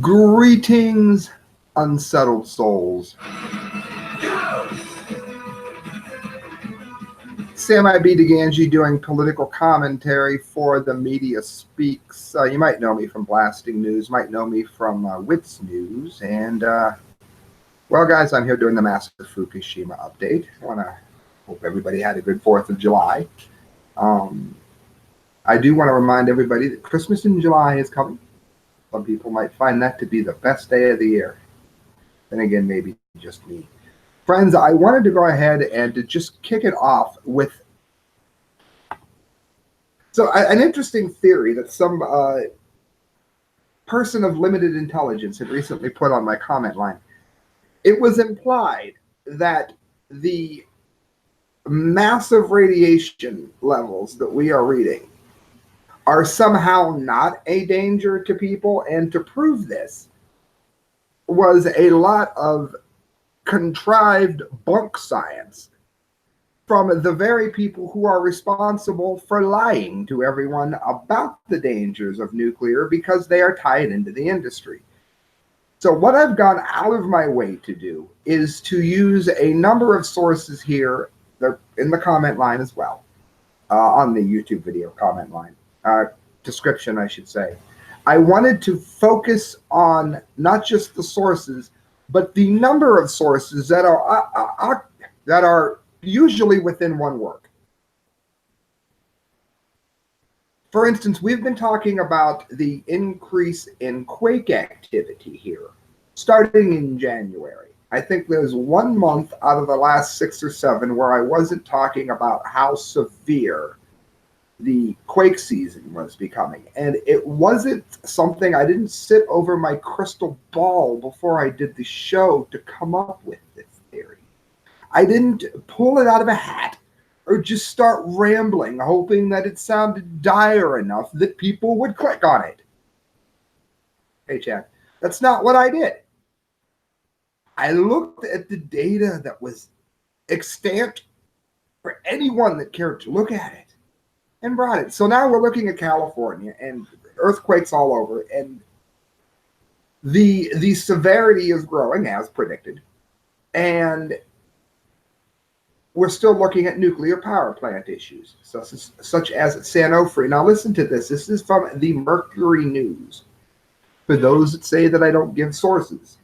Greetings, unsettled souls. Sam Di Gangi doing political commentary for the Media Speaks. You might know me from Blasting News, might know me from WitsNews, and well, guys, I'm here doing the massive Fukushima update. I want to hope everybody had a good 4th of July. I do want to remind everybody that Christmas in July is coming. Some people might find that to be the best day of the year. Then again, maybe just me. Friends, I wanted to go ahead and to just kick it off with an interesting theory that some person of limited intelligence had recently put on my comment line. It was implied that the massive radiation levels that we are reading are somehow not a danger to people, and to prove this was a lot of contrived bunk science from the very people who are responsible for lying to everyone about the dangers of nuclear because they are tied into the industry. So what I've gone out of my way to do is to use a number of sources here. They're in the comment line as well, on the YouTube video comment line. Description, I should say. I wanted to focus on not just the sources, but the number of sources that are usually within one work. For instance, we've been talking about the increase in quake activity here, starting in January. I think there's 1 month out of the last 6 or 7 where I wasn't talking about how severe the quake season was becoming. And it wasn't something, I didn't sit over my crystal ball before I did the show to come up with this theory. I didn't pull it out of a hat or just start rambling, hoping that it sounded dire enough that people would click on it. Hey, Chad, that's not what I did. I looked at the data that was extant for anyone that cared to look at it, and brought it. So now we're looking at California and earthquakes all over, and the severity is growing as predicted, and we're still looking at nuclear power plant issues, such as Sanofi. Now listen to this. This is from the Mercury News. For those that say that I don't give sources,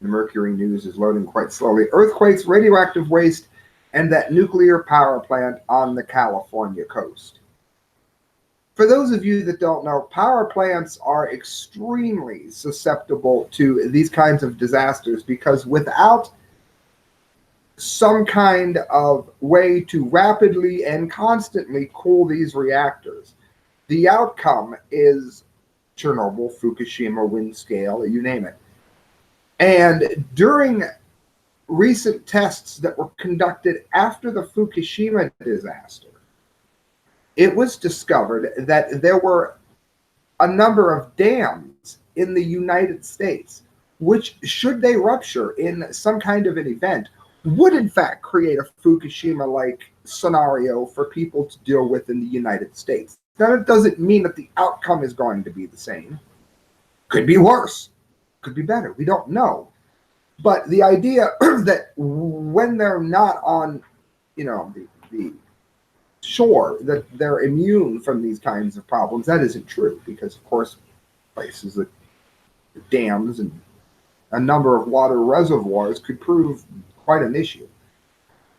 the Mercury News is loading quite slowly. Earthquakes, radioactive waste, and that nuclear power plant on the California coast. For those of you that don't know, power plants are extremely susceptible to these kinds of disasters because without some kind of way to rapidly and constantly cool these reactors, the outcome is Chernobyl, Fukushima, wind scale, you name it. And during recent tests that were conducted after the Fukushima disaster, it was discovered that there were a number of dams in the United States, which, should they rupture in some kind of an event, would in fact create a Fukushima-like scenario for people to deal with in the United States. Now, it doesn't mean that the outcome is going to be the same. Could be worse. Could be better. We don't know. But the idea that when they're not on, the shore, that they're immune from these kinds of problems, that isn't true. Because, of course, places like dams and a number of water reservoirs could prove quite an issue.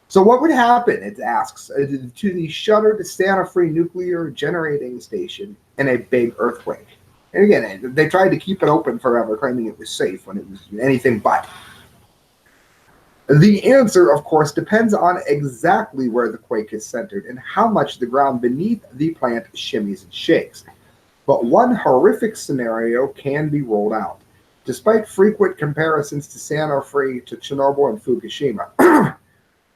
So what would happen, it asks, to the shuttered Sanofi nuclear generating station in a big earthquake? And again, they tried to keep it open forever, claiming it was safe when it was anything but. The answer, of course, depends on exactly where the quake is centered and how much the ground beneath the plant shimmies and shakes. But one horrific scenario can be ruled out. Despite frequent comparisons to Sanofi, to Chernobyl, and Fukushima,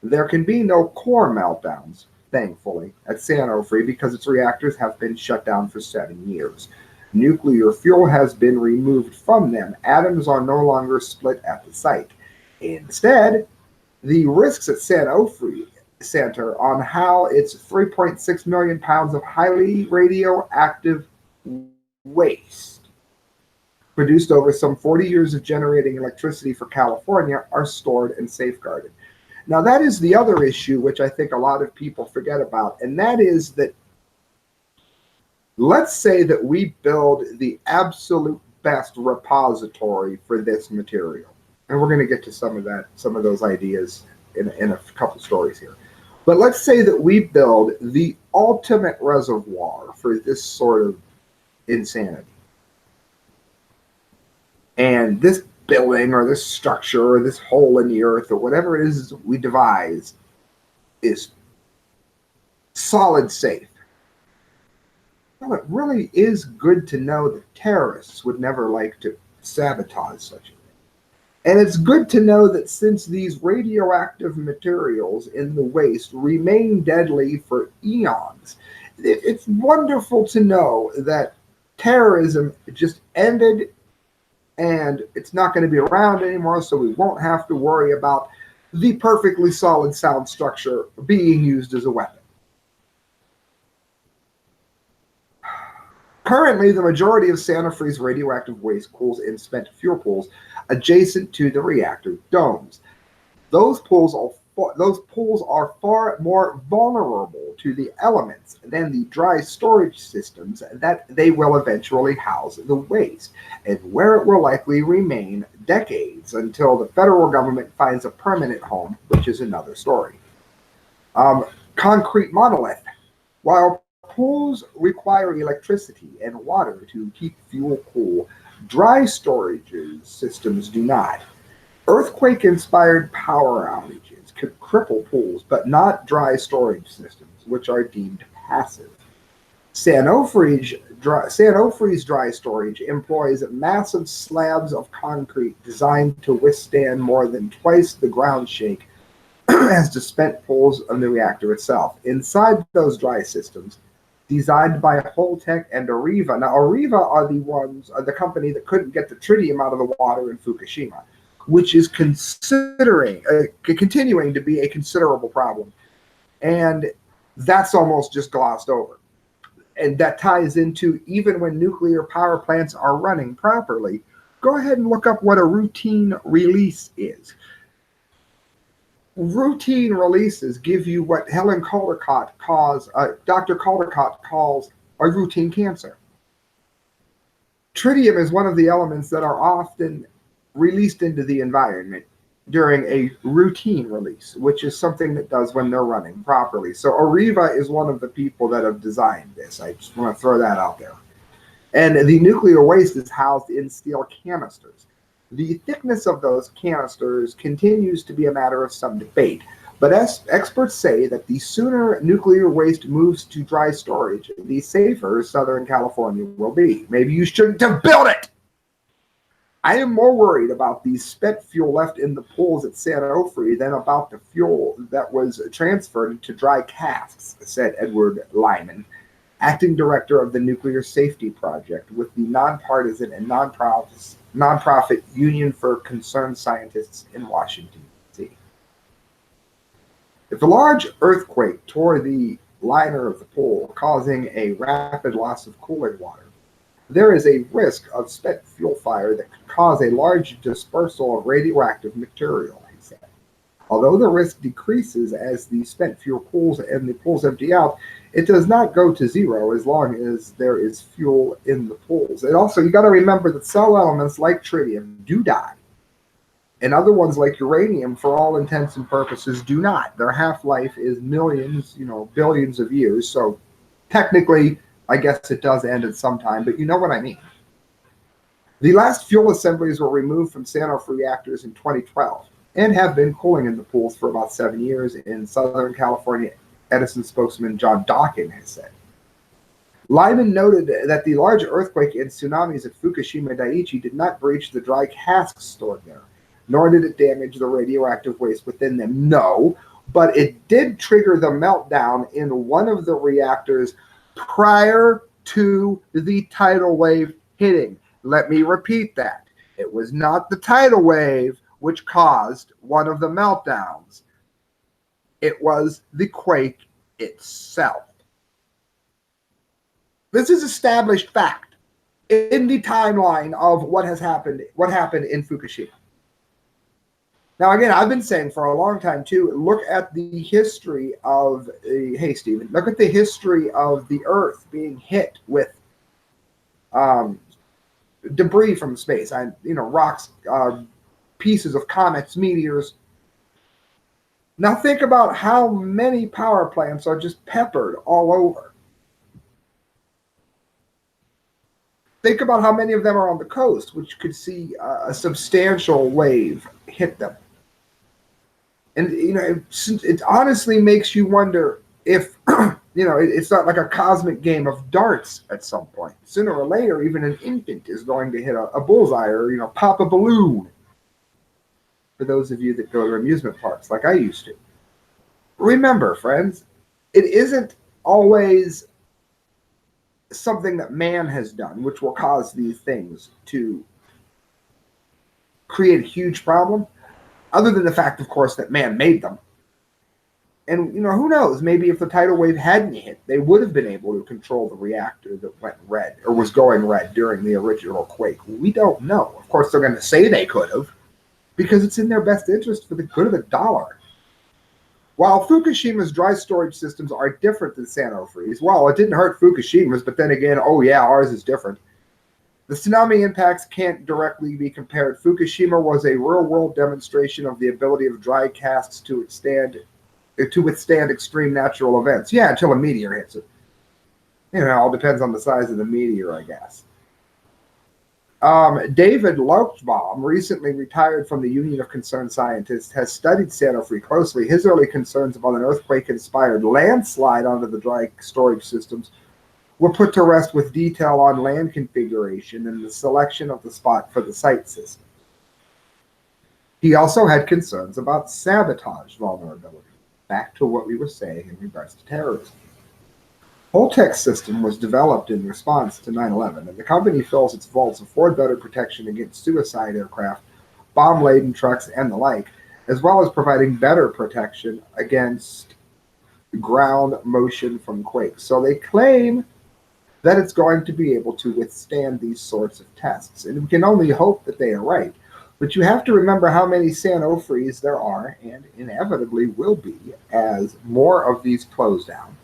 there can be no core meltdowns, thankfully, at Sanofi because its reactors have been shut down for 7 years. Nuclear fuel has been removed from them. Atoms are no longer split at the site. Instead, the risks at Sanofi center on how its 3.6 million pounds of highly radioactive waste produced over some 40 years of generating electricity for California, are stored and safeguarded. Now, that is the other issue, which I think a lot of people forget about, and that is that let's say that we build the absolute best repository for this material. And we're going to get to some of those ideas in a couple stories here. But let's say that we build the ultimate reservoir for this sort of insanity. And this building or this structure or this hole in the earth or whatever it is we devise is solid safe. Well, it really is good to know that terrorists would never like to sabotage such a thing. And it's good to know that since these radioactive materials in the waste remain deadly for eons, it's wonderful to know that terrorism just ended and it's not going to be around anymore, so we won't have to worry about the perfectly solid sound structure being used as a weapon. Currently, the majority of Santa Fe's radioactive waste cools in spent fuel pools adjacent to the reactor domes. Those pools are far more vulnerable to the elements than the dry storage systems that they will eventually house the waste, and where it will likely remain decades until the federal government finds a permanent home, which is another story. Concrete monolith. While pools require electricity and water to keep fuel cool, dry storage systems do not. Earthquake-inspired power outages could cripple pools, but not dry storage systems, which are deemed passive. Sanofri's dry storage employs massive slabs of concrete designed to withstand more than twice the ground shake as the spent pools of the reactor itself. Inside those dry systems, designed by Holtec and Areva. Now, Areva are the company that couldn't get the tritium out of the water in Fukushima, which is continuing to be a considerable problem. And that's almost just glossed over. And that ties into even when nuclear power plants are running properly, go ahead and look up what a routine release is. Routine releases give you what Dr. Caldecott calls a routine cancer. Tritium is one of the elements that are often released into the environment during a routine release, which is something that does when they're running properly. So Areva is one of the people that have designed this. I just want to throw that out there. And the nuclear waste is housed in steel canisters. The thickness of those canisters continues to be a matter of some debate, but experts say that the sooner nuclear waste moves to dry storage, the safer Southern California will be. Maybe you shouldn't have built it! I am more worried about the spent fuel left in the pools at San Onofre than about the fuel that was transferred to dry casks, said Edward Lyman, acting director of the Nuclear Safety Project with the nonpartisan and nonprofit Union for Concerned Scientists in Washington, D.C. If a large earthquake tore the liner of the pool, causing a rapid loss of cooling water, there is a risk of spent fuel fire that could cause a large dispersal of radioactive material, he said. Although the risk decreases as the spent fuel cools and the pools empty out, it does not go to zero as long as there is fuel in the pools. And also, you got to remember that cell elements like tritium do die. And other ones like uranium, for all intents and purposes, do not. Their half-life is millions, billions of years. So technically, I guess it does end at some time, but you know what I mean. The last fuel assemblies were removed from San Onofre reactors in 2012 and have been cooling in the pools for about 7 years in Southern California, Edison spokesman John Dawkins has said. Lyman noted that the large earthquake and tsunamis at Fukushima Daiichi did not breach the dry casks stored there, nor did it damage the radioactive waste within them. No, but it did trigger the meltdown in one of the reactors prior to the tidal wave hitting. Let me repeat that. It was not the tidal wave which caused one of the meltdowns. It was the quake itself. This is established fact. in the timeline of what happened in Fukushima. Now, again, I've been saying for a long time, too, look at the history of, hey, Stephen, look at the history of the Earth being hit with debris from space, rocks, pieces of comets, meteors. Now, think about how many power plants are just peppered all over. Think about how many of them are on the coast, which could see a substantial wave hit them. And, it honestly makes you wonder if, it's not like a cosmic game of darts at some point. Sooner or later, even an infant is going to hit a bullseye or, pop a balloon. For those of you that go to amusement parks like I used to. Remember, friends, it isn't always something that man has done which will cause these things to create a huge problem. Other than the fact, of course, that man made them. And, who knows? Maybe if the tidal wave hadn't hit, they would have been able to control the reactor that went red or was going red during the original quake. We don't know. Of course, they're going to say they could have because it's in their best interest for the good of the dollar. While Fukushima's dry storage systems are different than Sanofri's, well, it didn't hurt Fukushima's, but then again, oh yeah, ours is different. The tsunami impacts can't directly be compared. Fukushima was a real-world demonstration of the ability of dry casks to withstand extreme natural events. Yeah, until a meteor hits it. It all depends on the size of the meteor, I guess. David Lochbaum, recently retired from the Union of Concerned Scientists, has studied Sanofri closely. His early concerns about an earthquake-inspired landslide onto the dry storage systems were put to rest with detail on land configuration and the selection of the spot for the site system. He also had concerns about sabotage vulnerability, back to what we were saying in regards to terrorism. Holtec's system was developed in response to 9/11, and the company fills its vaults afford better protection against suicide aircraft, bomb-laden trucks, and the like, as well as providing better protection against ground motion from quakes. So they claim that it's going to be able to withstand these sorts of tests. And we can only hope that they are right. But you have to remember how many Sanofris there are, and inevitably will be, as more of these close down.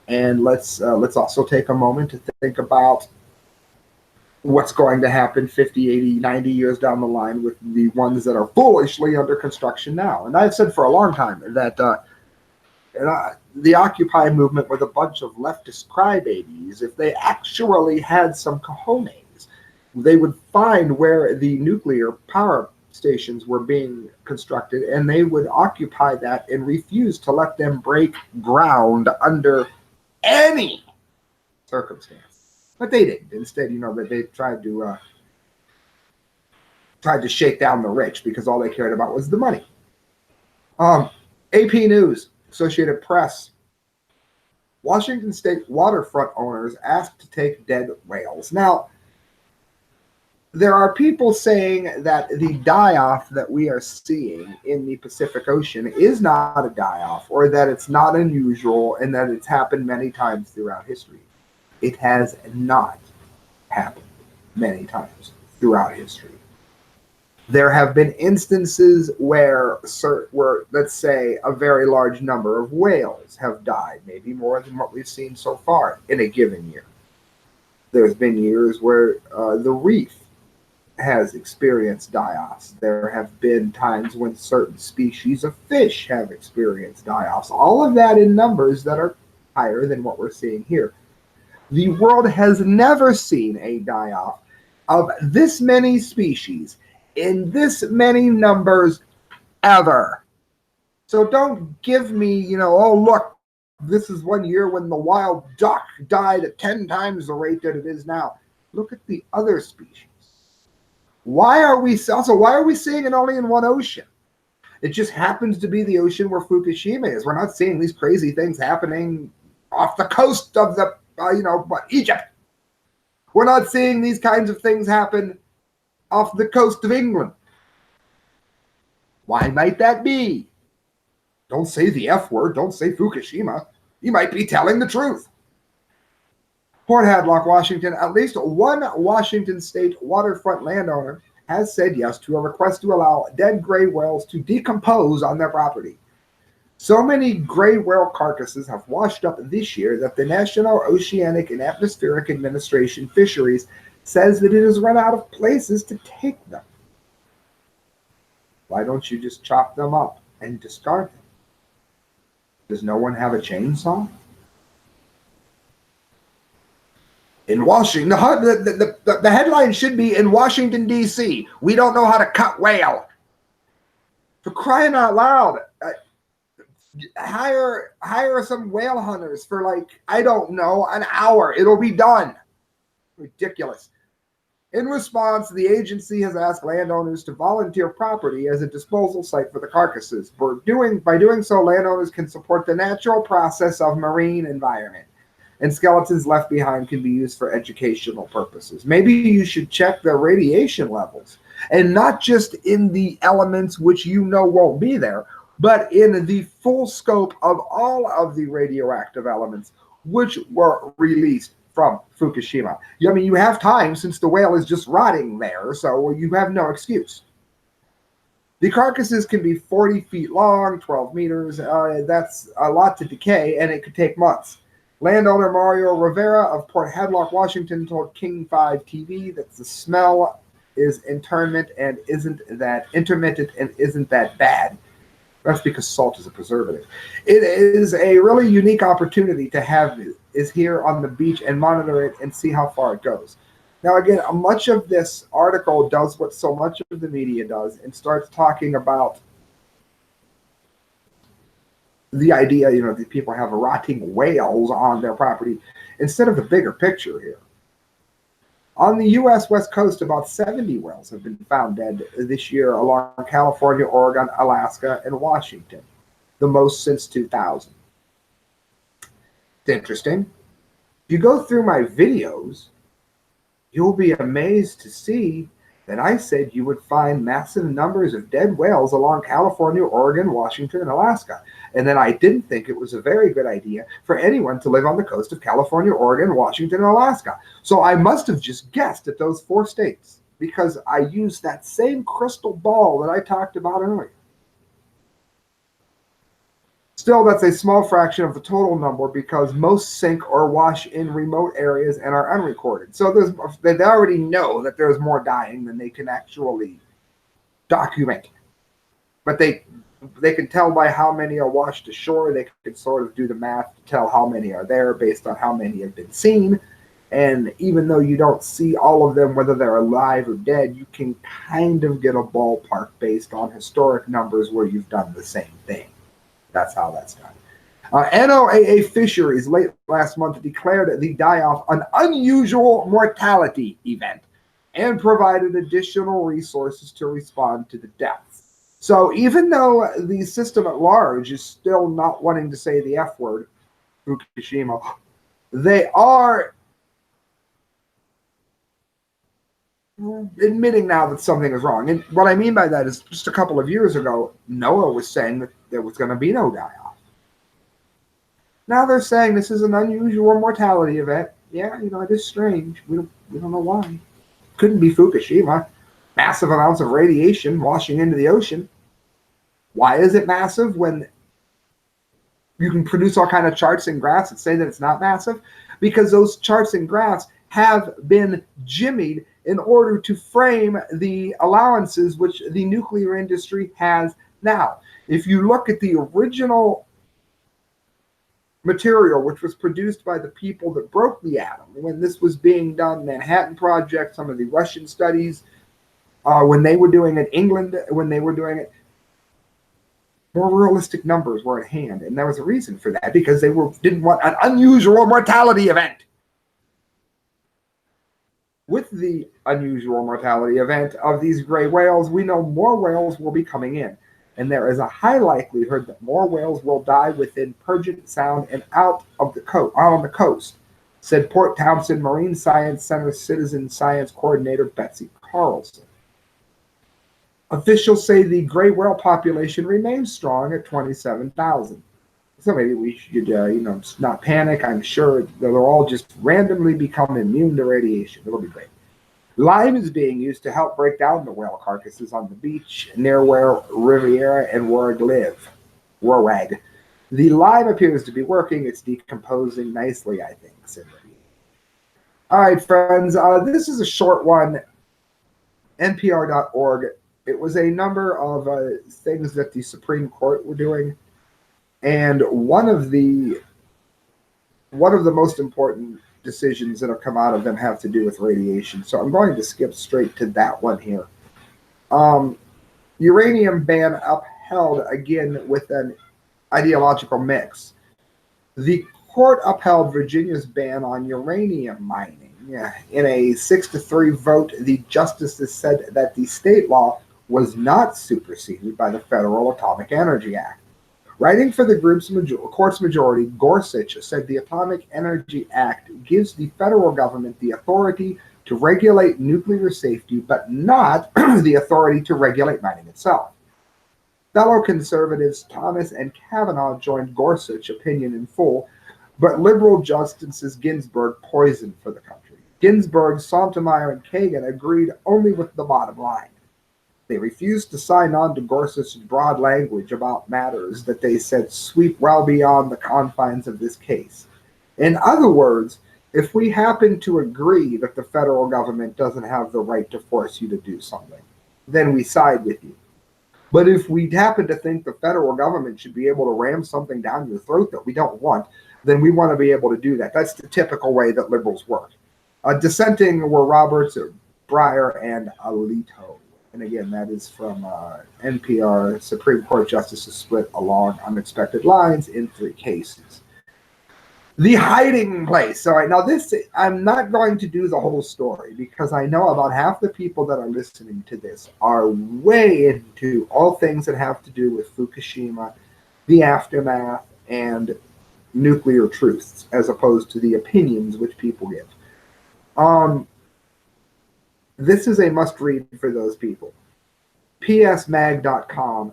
And let's also take a moment to think about what's going to happen 50, 80, 90 years down the line with the ones that are foolishly under construction now. And I've said for a long time that the Occupy movement were a bunch of leftist crybabies. If they actually had some cojones, they would find where the nuclear power stations were being constructed, and they would occupy that and refuse to let them break ground under any circumstance. But they didn't. Instead, they tried to shake down the rich because all they cared about was the money. AP News, Associated Press. Washington State waterfront owners asked to take dead whales. Now, there are people saying that the die-off that we are seeing in the Pacific Ocean is not a die-off, or that it's not unusual, and that it's happened many times throughout history. It has not happened many times throughout history. There have been instances where, let's say, a very large number of whales have died, maybe more than what we've seen so far in a given year. There's been years where the reef has experienced die-offs. There have been times when certain species of fish have experienced die-offs. All of that in numbers that are higher than what we're seeing here. The world has never seen a die-off of this many species in this many numbers ever. So don't give me, oh, look, this is one year when the wild duck died at 10 times the rate that it is now. Look at the other species. Why are we seeing it only in one ocean? It just happens to be the ocean where Fukushima is. We're not seeing these crazy things happening off the coast of Egypt. We're not seeing these kinds of things happen off the coast of England. Why might that be? Don't say the F word. Don't say Fukushima. You might be telling the truth. Port Hadlock, Washington. At least one Washington state waterfront landowner has said yes to a request to allow dead gray whales to decompose on their property. So many gray whale carcasses have washed up this year that the National Oceanic and Atmospheric Administration Fisheries says that it has run out of places to take them. Why don't you just chop them up and discard them? Does no one have a chainsaw? In Washington, the headline should be, in Washington, D.C., we don't know how to cut whale. For crying out loud, hire some whale hunters for, like, I don't know, an hour. It'll be done. Ridiculous. In response, the agency has asked landowners to volunteer property as a disposal site for the carcasses. By doing so, landowners can support the natural process of marine environment, and skeletons left behind can be used for educational purposes. Maybe you should check their radiation levels, and not just in the elements which you know won't be there, but in the full scope of all of the radioactive elements which were released from Fukushima. I mean, you have time since the whale is just rotting there, so you have no excuse. The carcasses can be 40 feet long, 12 meters. That's a lot to decay, and it could take months. Landowner Mario Rivera of Port Hadlock, Washington, told King 5 TV that the smell is intermittent and isn't that bad. That's because salt is a preservative. It is a really unique opportunity to have is here on the beach and monitor it and see how far it goes. Now, again, much of this article does what so much of the media does and starts talking about the idea, that people have rotting whales on their property instead of the bigger picture here. On the U.S. West Coast, about 70 whales have been found dead this year along California, Oregon, Alaska, and Washington, the most since 2000. It's interesting. If you go through my videos, you'll be amazed to see that I said you would find massive numbers of dead whales along California, Oregon, Washington, and Alaska. And then I didn't think it was a very good idea for anyone to live on the coast of California, Oregon, Washington, and Alaska. So I must have just guessed at those 4 states because I used that same crystal ball that I talked about earlier. Still, that's a small fraction of the total number because most sink or wash in remote areas and are unrecorded. So they already know that there's more dying than they can actually document. But they can tell by how many are washed ashore. They can sort of do the math to tell how many are there based on how many have been seen. And even though you don't see all of them, whether they're alive or dead, you can kind of get a ballpark based on historic numbers where you've done the same thing. That's how that's done. NOAA Fisheries late last month declared the die-off an unusual mortality event and provided additional resources to respond to the deaths. So even though the system at large is still not wanting to say the F word, Fukushima, they are admitting now that something is wrong. And what I mean by that is just a couple of years ago, NOAA was saying that there was going to be no die-off. Now they're saying this is an unusual mortality event. Yeah, it is strange. We don't know why. Couldn't be Fukushima. Massive amounts of radiation washing into the ocean. Why is it massive when you can produce all kind of charts and graphs that say that it's not massive? Because those charts and graphs have been jimmied in order to frame the allowances which the nuclear industry has now. If you look at the original material which was produced by the people that broke the atom, when this was being done, Manhattan Project, some of the Russian studies, when they were doing it, England, when they were doing it, more realistic numbers were at hand. And there was a reason for that, because they didn't want an unusual mortality event. With the unusual mortality event of these gray whales, we know more whales will be coming in. And there is a high likelihood that more whales will die within Puget Sound and out on the coast, said Port Townsend Marine Science Center Citizen Science Coordinator Betsy Carlson. Officials say the gray whale population remains strong at 27,000. So maybe we should, not panic. I'm sure they'll all just randomly become immune to radiation. It'll be great. Lime is being used to help break down the whale carcasses on the beach near where Riviera and Warg live. Warwag. The lime appears to be working. It's decomposing nicely, I think, said Riviera. All right, friends. This is a short one. NPR.org. It was a number of things that the Supreme Court were doing, and one of the most important decisions that have come out of them have to do with radiation. So I'm going to skip straight to that one here. Uranium ban upheld again with an ideological mix. The court upheld Virginia's ban on uranium mining. In a 6-3 vote, the justices said that the state law was not superseded by the Federal Atomic Energy Act. Writing for the court's majority, Gorsuch said the Atomic Energy Act gives the federal government the authority to regulate nuclear safety, but not the authority to regulate mining itself. Fellow conservatives Thomas and Kavanaugh joined Gorsuch's opinion in full, but liberal Justices Ginsburg poisoned for the country. Ginsburg, Sotomayor, and Kagan agreed only with the bottom line. They refused to sign on to Gorsuch's broad language about matters that they said sweep well beyond the confines of this case. In other words, if we happen to agree that the federal government doesn't have the right to force you to do something, then we side with you. But if we happen to think the federal government should be able to ram something down your throat that we don't want, then we want to be able to do that. That's the typical way that liberals work. Dissenting were Roberts, Breyer, and Alito. And again, that is from NPR. Supreme Court justices split along unexpected lines in 3 cases. The hiding place. All right, now this, I'm not going to do the whole story because I know about half the people that are listening to this are way into all things that have to do with Fukushima, the aftermath, and nuclear truths, as opposed to the opinions which people give. This is a must-read for those people. psmag.com,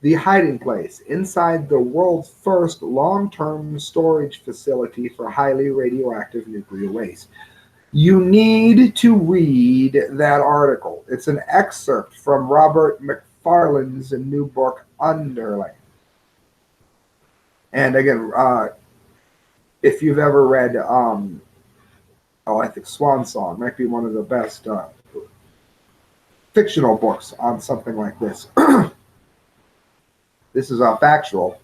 The Hiding Place, inside the world's first long-term storage facility for highly radioactive nuclear waste. You need to read that article. It's an excerpt from Robert McFarlane's new book, Underland. And again, if you've ever read I think Swan Song might be one of the best fictional books on something like this. This is factual.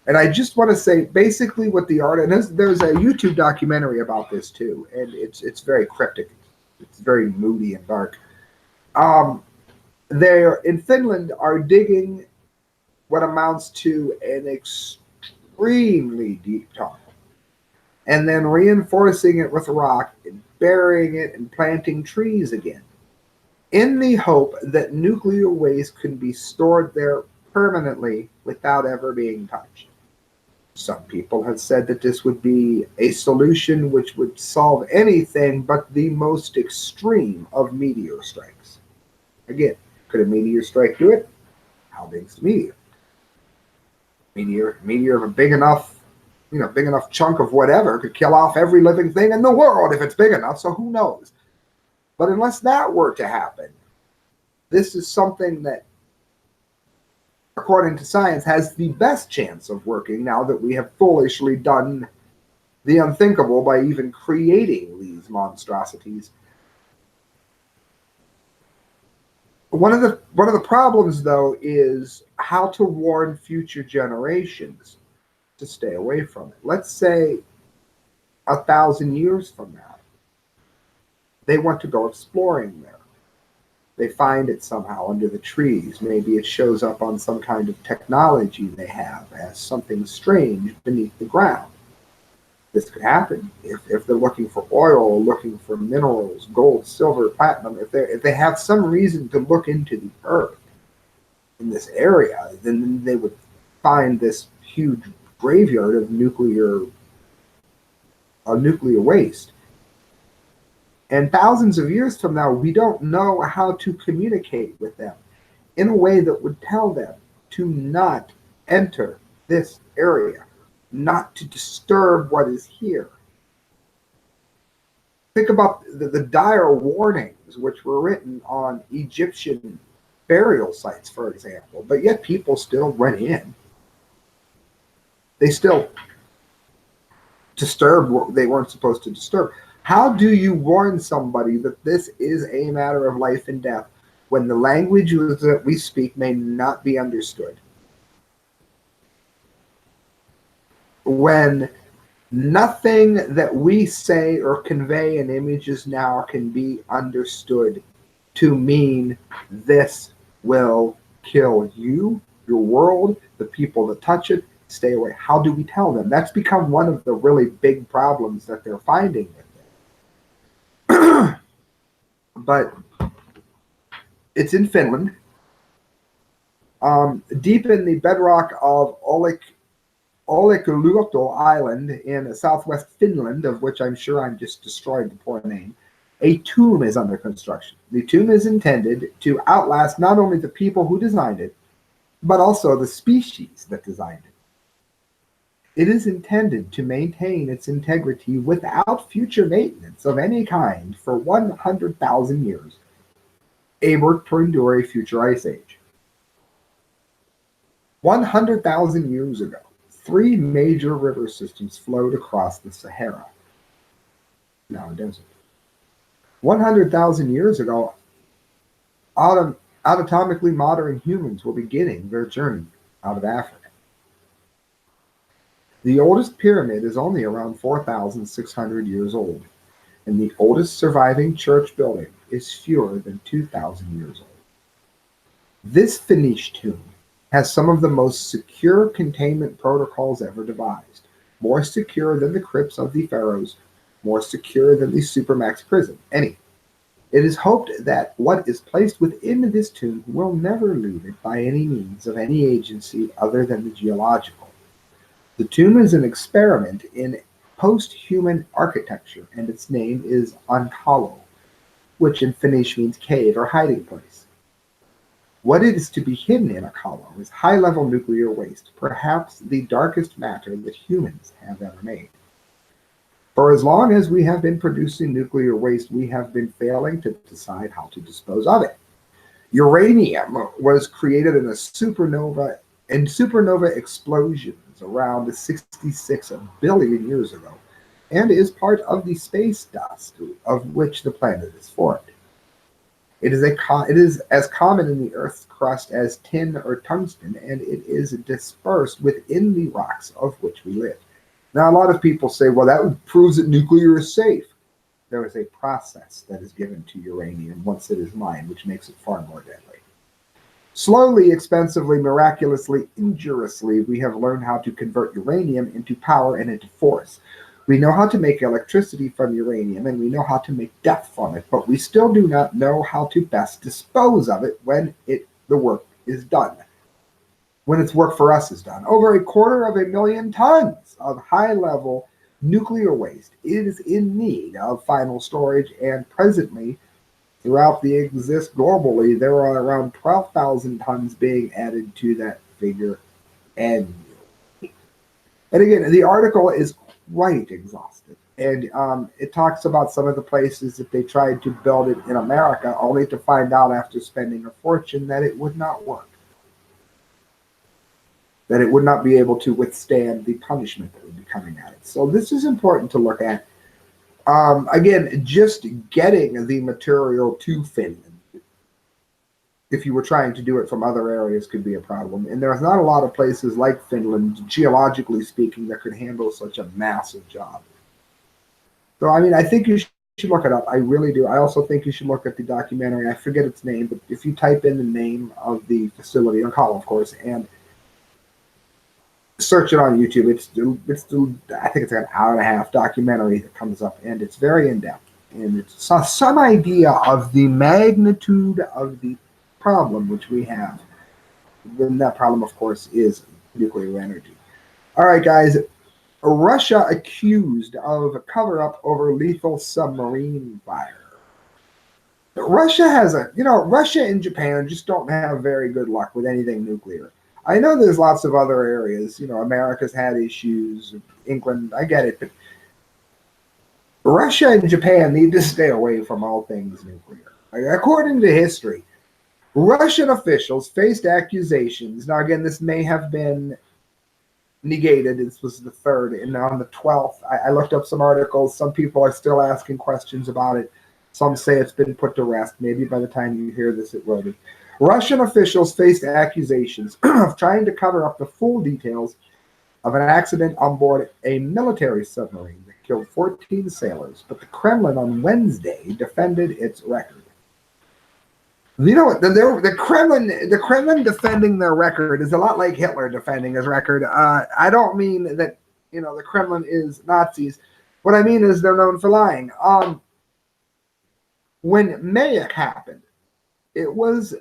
And I just want to say basically what the art, and there's a YouTube documentary about this too, and it's very cryptic. It's very moody and dark. They're in Finland are digging what amounts to an extremely deep tunnel, and then reinforcing it with rock and burying it and planting trees again, in the hope that nuclear waste can be stored there permanently without ever being touched. Some people have said that this would be a solution which would solve anything but the most extreme of meteor strikes. Again, could a meteor strike do it? How big is the meteor? Meteor of a big enough chunk of whatever could kill off every living thing in the world if it's big enough, so who knows? But unless that were to happen, this is something that, according to science, has the best chance of working now that we have foolishly done the unthinkable by even creating these monstrosities. One of the problems, though, is how to warn future generations to stay away from it. Let's say 1,000 years from now, they want to go exploring there. They find it somehow under the trees. Maybe it shows up on some kind of technology they have as something strange beneath the ground. This could happen if they're looking for oil or looking for minerals, gold, silver, platinum. If they have some reason to look into the earth in this area, then they would find this huge graveyard of nuclear waste. And thousands of years from now, we don't know how to communicate with them in a way that would tell them to not enter this area. not to disturb what is here. Think about the dire warnings which were written on Egyptian burial sites, for example, but yet people still went in. They still disturbed what they weren't supposed to disturb. How do you warn somebody that this is a matter of life and death when the language that we speak may not be understood? When nothing that we say or convey in images now can be understood to mean this will kill you, your world, the people that touch it, stay away. How do we tell them? That's become one of the really big problems that they're finding with it. But it's in Finland, deep in the bedrock of Olkiluoto Island in southwest Finland, of which I'm sure I'm just destroying the poor name. A tomb is under construction. The tomb is intended to outlast not only the people who designed it, but also the species that designed it. It is intended to maintain its integrity without future maintenance of any kind for 100,000 years, a work to endure a future ice age. 100,000 years ago, 3 major river systems flowed across the Sahara, now a desert. 100,000 years ago, anatomically modern humans were beginning their journey out of Africa. The oldest pyramid is only around 4,600 years old, and the oldest surviving church building is fewer than 2,000 years old. This Finnish tomb has some of the most secure containment protocols ever devised, more secure than the crypts of the pharaohs, more secure than the Supermax prison, any. It is hoped that what is placed within this tomb will never leave it by any means of any agency other than the geological. The tomb is an experiment in post-human architecture, and its name is Onkalo, which in Finnish means cave or hiding place. What is to be hidden in Onkalo is high-level nuclear waste, perhaps the darkest matter that humans have ever made. For as long as we have been producing nuclear waste, we have been failing to decide how to dispose of it. Uranium was created in a supernova explosions around 66 billion years ago, and is part of the space dust of which the planet is formed. It is as common in the Earth's crust as tin or tungsten, and it is dispersed within the rocks of which we live. Now, a lot of people say, well, that proves that nuclear is safe. There is a process that is given to uranium once it is mined, which makes it far more deadly. Slowly, expensively, miraculously, injuriously, we have learned how to convert uranium into power and into force. We know how to make electricity from uranium, and we know how to make death from it, but we still do not know how to best dispose of it when the work is done. When its work for us is done. Over 250,000 tons of high-level nuclear waste is in need of final storage, and presently, throughout the exist globally, there are around 12,000 tons being added to that figure annually. And again, the article is quite exhaustive. And it talks about some of the places that they tried to build it in America, only to find out after spending a fortune that it would not work. That it would not be able to withstand the punishment that would be coming at it. So this is important to look at. Again, just getting the material to Finland, if you were trying to do it from other areas, could be a problem. And there's not a lot of places like Finland, geologically speaking, that could handle such a massive job. So, I mean, I think you should look it up. I really do. I also think you should look at the documentary. I forget its name, but if you type in the name of the facility, on call, of course, and search it on YouTube. It's I think it's like an hour and a half documentary that comes up, and it's very in depth, and it's some idea of the magnitude of the problem which we have. And that problem, of course, is nuclear energy. All right, guys. Russia accused of a cover-up over lethal submarine fire. Russia has Russia and Japan just don't have very good luck with anything nuclear. I know there's lots of other areas. America's had issues. England, I get it, but Russia and Japan need to stay away from all things nuclear. According to history, Russian officials faced accusations. Now, again, this may have been negated. This was the 3rd, and on the 12th, I looked up some articles. Some people are still asking questions about it. Some say it's been put to rest. Maybe by the time you hear this, it will be. Russian officials faced accusations of trying to cover up the full details of an accident on board a military submarine that killed 14 sailors, but the Kremlin on Wednesday defended its record. The Kremlin defending their record is a lot like Hitler defending his record. I don't mean that the Kremlin is Nazis. What I mean is they're known for lying. When Mayak happened, it was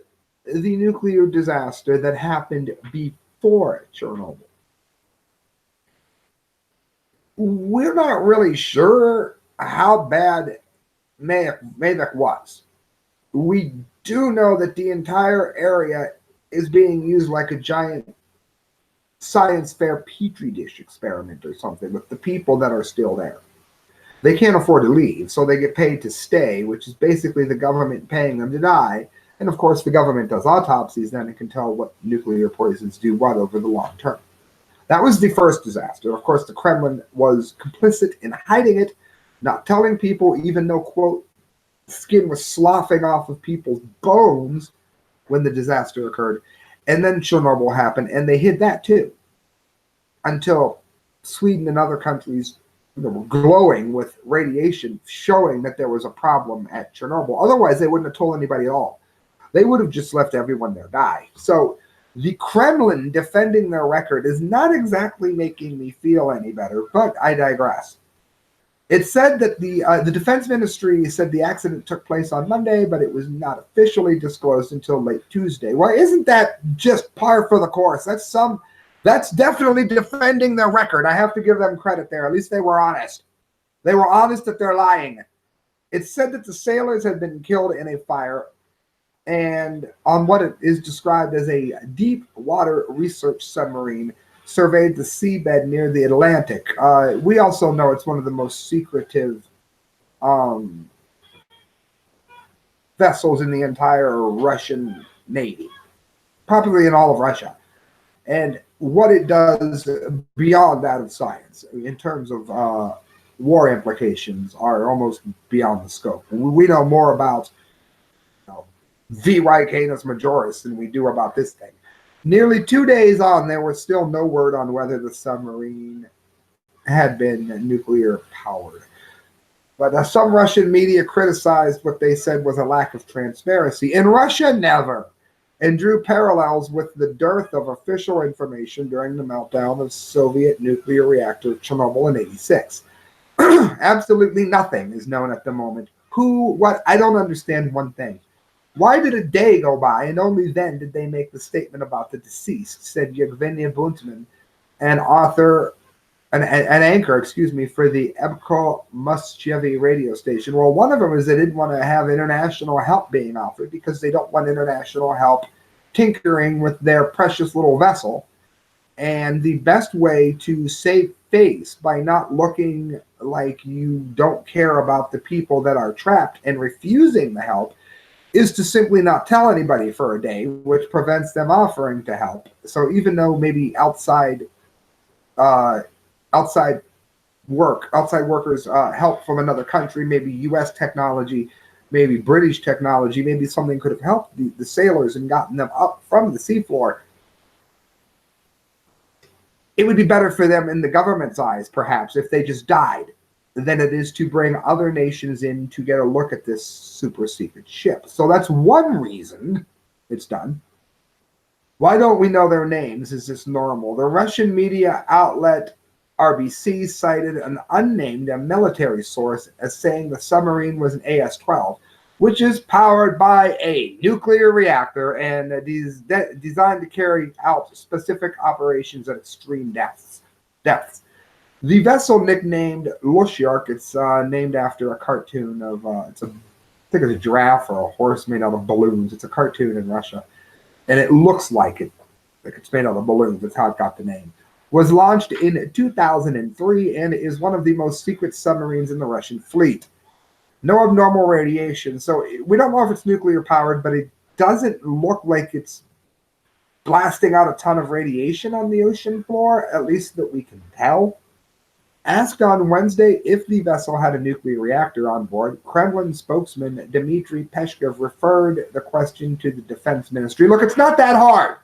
the nuclear disaster that happened before Chernobyl. We're not really sure how bad Mayak was. We do know that the entire area is being used like a giant science fair petri dish experiment or something with the people that are still there. They can't afford to leave, so they get paid to stay, which is basically the government paying them to die. And of course, the government does autopsies then and can tell what nuclear poisons do what over the long term. That was the first disaster. Of course, the Kremlin was complicit in hiding it, not telling people, even though, quote, skin was sloughing off of people's bones when the disaster occurred. And then Chernobyl happened, and they hid that too, until Sweden and other countries were glowing with radiation, showing that there was a problem at Chernobyl. Otherwise, they wouldn't have told anybody at all. They would have just left everyone there die. So the Kremlin defending their record is not exactly making me feel any better, but I digress. It said that the defense ministry said the accident took place on Monday, but it was not officially disclosed until late Tuesday. Well, isn't that just par for the course? That's definitely defending their record. I have to give them credit there. At least they were honest. They were honest that they're lying. It said that the sailors had been killed in a fire and on what it is described as a deep water research submarine surveyed the seabed near the Atlantic. We also know it's one of the most secretive vessels in the entire Russian Navy, probably in all of Russia. And what it does beyond that of science, in terms of war implications, are almost beyond the scope. We know more about V. Canis Majoris than we do about this thing. Nearly 2 days on, there was still no word on whether the submarine had been nuclear powered. But some Russian media criticized what they said was a lack of transparency. In Russia, never. And drew parallels with the dearth of official information during the meltdown of Soviet nuclear reactor Chernobyl in '86. Absolutely nothing is known at the moment. I don't understand one thing. Why did a day go by and only then did they make the statement about the deceased, said Yevgeny Buntman, an anchor, for the Ebko Moschevy radio station. Well, one of them is they didn't want to have international help being offered because they don't want international help tinkering with their precious little vessel. And the best way to save face by not looking like you don't care about the people that are trapped and refusing the help is to simply not tell anybody for a day, which prevents them offering to help. So even though maybe outside workers help from another country, maybe U.S. technology, maybe British technology, maybe something could have helped the sailors and gotten them up from the seafloor, it would be better for them in the government's eyes, perhaps, if they just died, than it is to bring other nations in to get a look at this super secret ship. So that's one reason it's done. Why don't we know their names? Is this normal? The Russian media outlet RBC cited an unnamed military source as saying the submarine was an AS-12, which is powered by a nuclear reactor and is designed to carry out specific operations at extreme depths. The vessel, nicknamed Loshyark, it's named after a cartoon of, I think it's a giraffe or a horse made out of balloons. It's a cartoon in Russia, and it looks like it. like it's made out of balloons, that's how it got the name, was launched in 2003 and is one of the most secret submarines in the Russian fleet. No abnormal radiation, so we don't know if it's nuclear powered, but it doesn't look like it's blasting out a ton of radiation on the ocean floor, at least that we can tell. Asked on Wednesday if the vessel had a nuclear reactor on board, Kremlin spokesman Dmitry Peskov referred the question to the defense ministry. Look, it's not that hard.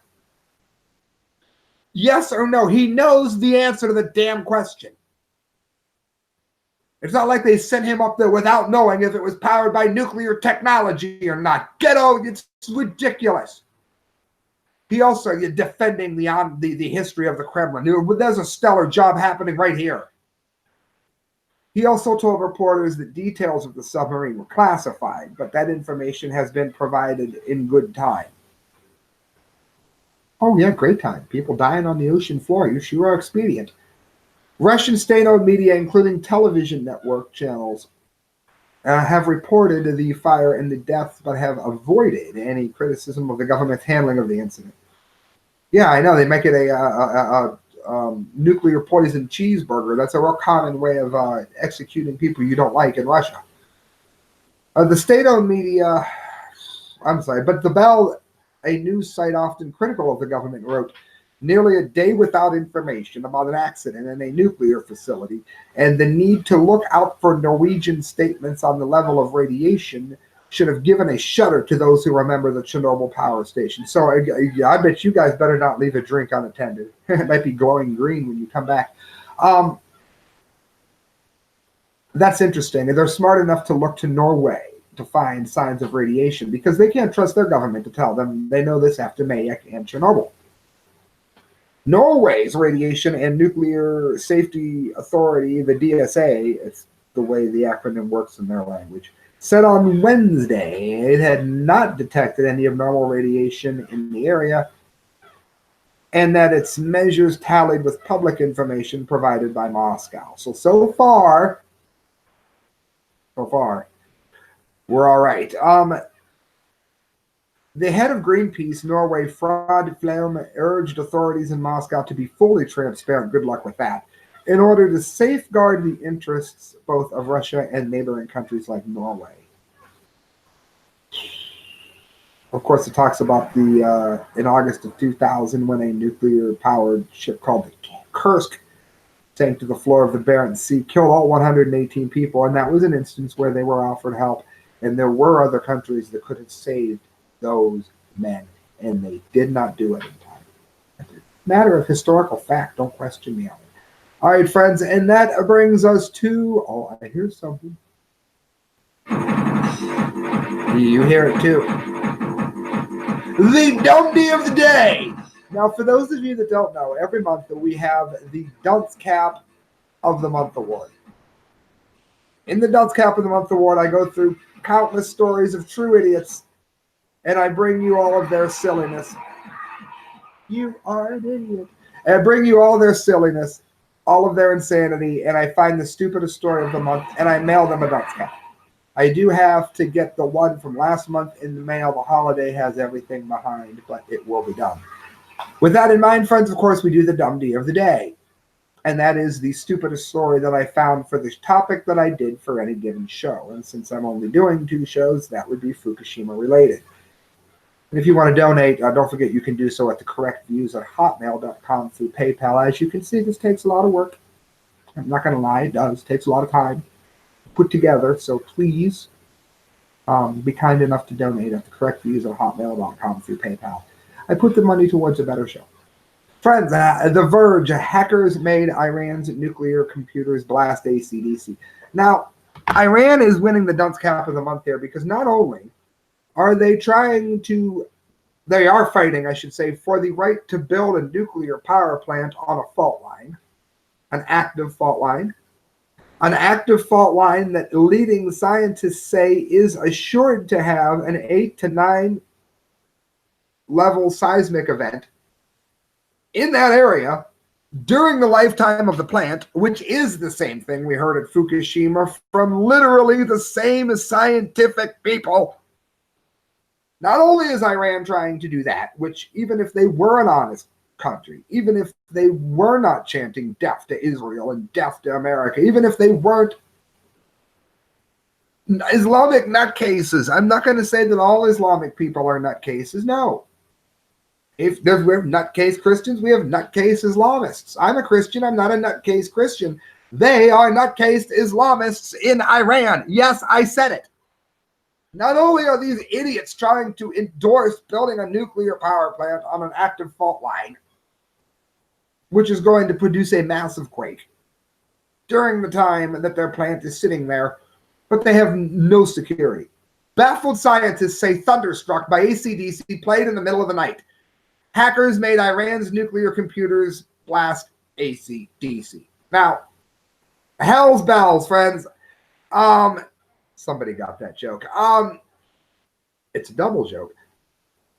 Yes or no? He knows the answer to the damn question. It's not like they sent him up there without knowing if it was powered by nuclear technology or not. Ghetto, it's ridiculous. He also defending the history of the Kremlin. There's a stellar job happening right here. He also told reporters that details of the submarine were classified, but that information has been provided in good time. Oh yeah, great time. People dying on the ocean floor. You sure are expedient. Russian state-owned media, including television network channels, have reported the fire and the deaths, but have avoided any criticism of the government's handling of the incident. Yeah, I know. They make it a nuclear poison cheeseburger. That's a real common way of executing people you don't like in Russia. The state-owned media, I'm sorry, but The Bell, a news site often critical of the government, wrote, nearly a day without information about an accident in a nuclear facility and the need to look out for Norwegian statements on the level of radiation should have given a shudder to those who remember the Chernobyl power station. So I bet you guys better not leave a drink unattended. It might be glowing green when you come back. That's interesting. And they're smart enough to look to Norway to find signs of radiation because they can't trust their government to tell them. They know this after Mayak and Chernobyl. Norway's Radiation and Nuclear Safety Authority, the DSA, it's the way the acronym works in their language, said on Wednesday it had not detected any abnormal radiation in the area and that its measures tallied with public information provided by Moscow. So far, we're all right. The head of Greenpeace Norway, Frode Flem, urged authorities in Moscow to be fully transparent, good luck with that, in order to safeguard the interests both of Russia and neighboring countries like Norway. Of course, it talks about in August of 2000 when a nuclear-powered ship called the Kursk sank to the floor of the Barents Sea, killed all 118 people, and that was an instance where they were offered help, and there were other countries that could have saved those men, and they did not do it in time. Matter of historical fact, don't question me on it. All right, friends, and that brings us to, oh, I hear something. You hear it too. The Dumpty of the Day. Now, for those of you that don't know, every month we have the Dunce Cap of the Month Award. In the Dunce Cap of the Month Award, I go through countless stories of true idiots, and I bring you all of their silliness. You are an idiot. And I bring you all their silliness, all of their insanity, and I find the stupidest story of the month, and I mail them a Dunce Cap. I do have to get the one from last month in the mail. The holiday has everything behind, but it will be done. With that in mind, friends, of course, we do the Dumpty of the Day. And that is the stupidest story that I found for the topic that I did for any given show. And since I'm only doing 2 shows, that would be Fukushima related. And if you want to donate, don't forget you can do so at thecorrectviews@hotmail.com through PayPal. As you can see, this takes a lot of work. I'm not going to lie, it does. It takes a lot of time to put together. So please be kind enough to donate at thecorrectviews@hotmail.com through PayPal. I put the money towards a better show. Friends, The Verge, hackers made Iran's nuclear computers blast AC/DC. Now, Iran is winning the Dunce Cap of the Month here because not only are they they are fighting, I should say, for the right to build a nuclear power plant on a fault line, an active fault line that leading scientists say is assured to have an 8 to 9 level seismic event in that area during the lifetime of the plant, which is the same thing we heard at Fukushima from literally the same scientific people. Not only is Iran trying to do that, which even if they were an honest country, even if they were not chanting death to Israel and death to America, even if they weren't Islamic nutcases, I'm not going to say that all Islamic people are nutcases. No. If we have nutcase Christians, we have nutcase Islamists. I'm a Christian. I'm not a nutcase Christian. They are nutcase Islamists in Iran. Yes, I said it. Not only are these idiots trying to endorse building a nuclear power plant on an active fault line, which is going to produce a massive quake during the time that their plant is sitting there, but they have no security. Baffled scientists say thunderstruck by AC/DC played in the middle of the night. Hackers made Iran's nuclear computers blast AC/DC. Now, hell's bells, friends. Somebody got that joke. It's a double joke.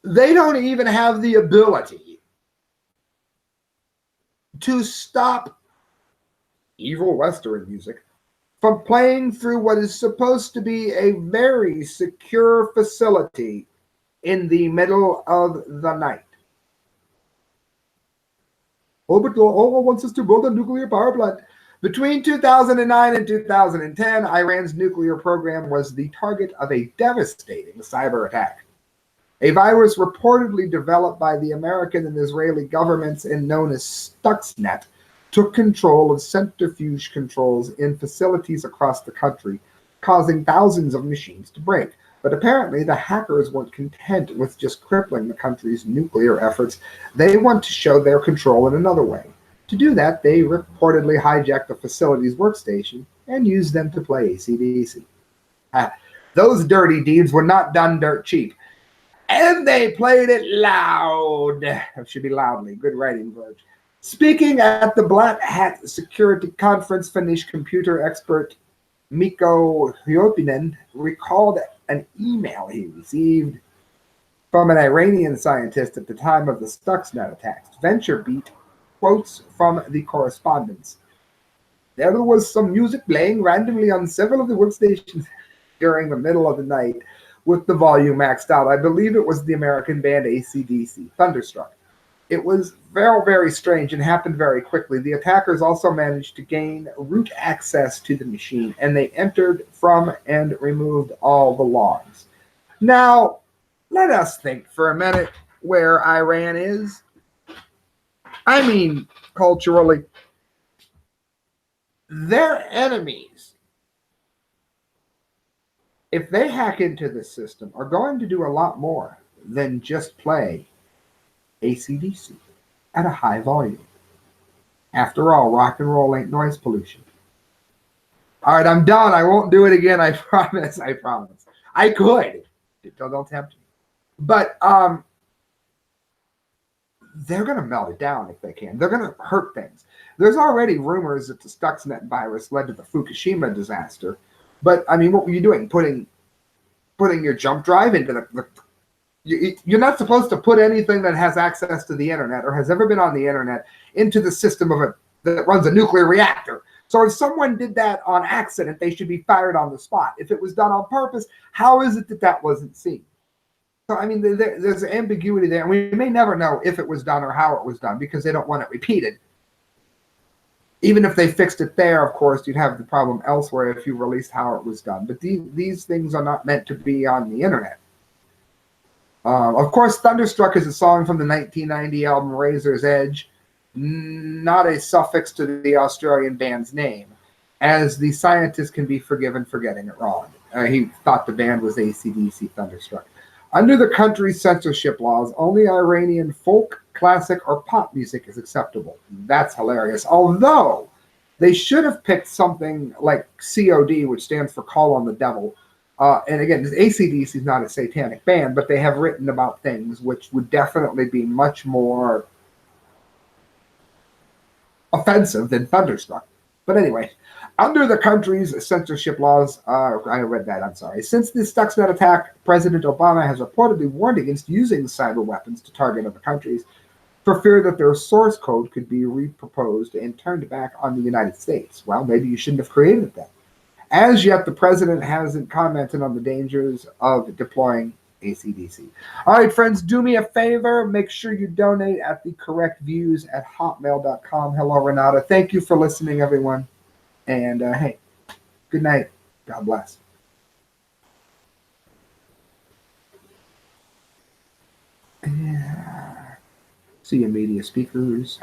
They don't even have the ability to stop evil Western music from playing through what is supposed to be a very secure facility in the middle of the night. Oh, but all wants us to build a nuclear power plant. Between 2009 and 2010, Iran's nuclear program was the target of a devastating cyber attack. A virus reportedly developed by the American and Israeli governments and known as Stuxnet took control of centrifuge controls in facilities across the country, causing thousands of machines to break. But apparently the hackers weren't content with just crippling the country's nuclear efforts. They want to show their control in another way. To do that, they reportedly hijacked the facility's workstation and used them to play AC/DC. Those dirty deeds were not done dirt cheap. And they played it loud. It should be loudly. Good writing, Verge. Speaking at the Black Hat Security Conference, Finnish computer expert Mikko Hyötinen recalled an email he received from an Iranian scientist at the time of the Stuxnet attacks. VentureBeat quotes from the correspondence. There was some music playing randomly on several of the workstations during the middle of the night with the volume maxed out. I believe it was the American band AC/DC, Thunderstruck. It was very, very strange and happened very quickly. The attackers also managed to gain root access to the machine, and they entered from and removed all the logs. Now, let us think for a minute where Iran is. I mean, culturally, their enemies, if they hack into this system, are going to do a lot more than just play AC/DC at a high volume. After all, rock and roll ain't noise pollution. All right, I'm done. I won't do it again. I promise. I promise. I could. Don't tempt me. But they're going to melt it down if they can. They're going to hurt things. There's already rumors that the Stuxnet virus led to the Fukushima disaster. But, I mean, what were you doing? Putting your jump drive into the you're not supposed to put anything that has access to the internet or has ever been on the internet into the system that runs a nuclear reactor. So if someone did that on accident, they should be fired on the spot. If it was done on purpose, how is it that wasn't seen? So, I mean, there's ambiguity there. And we may never know if it was done or how it was done because they don't want it repeated. Even if they fixed it there, of course, you'd have the problem elsewhere if you released how it was done. But these things are not meant to be on the internet. Of course, Thunderstruck is a song from the 1990 album Razor's Edge, not a suffix to the Australian band's name, as the scientist can be forgiven for getting it wrong. He thought the band was AC/DC Thunderstruck. Under the country's censorship laws, only Iranian folk, classic, or pop music is acceptable. That's hilarious. Although, they should have picked something like COD, which stands for Call on the Devil. And again, AC/DC is not a satanic band, but they have written about things which would definitely be much more offensive than Thunderstruck. But anyway, under the country's censorship laws, I read that, I'm sorry. Since the Stuxnet attack, President Obama has reportedly warned against using cyber weapons to target other countries for fear that their source code could be reproposed and turned back on the United States. Well, maybe you shouldn't have created it then. As yet, the president hasn't commented on the dangers of deploying ACDC. All right, friends, do me a favor. Make sure you donate at the correctviews@hotmail.com. Hello, Renata. Thank you for listening, everyone. And hey, good night. God bless. Yeah. See you, media speakers.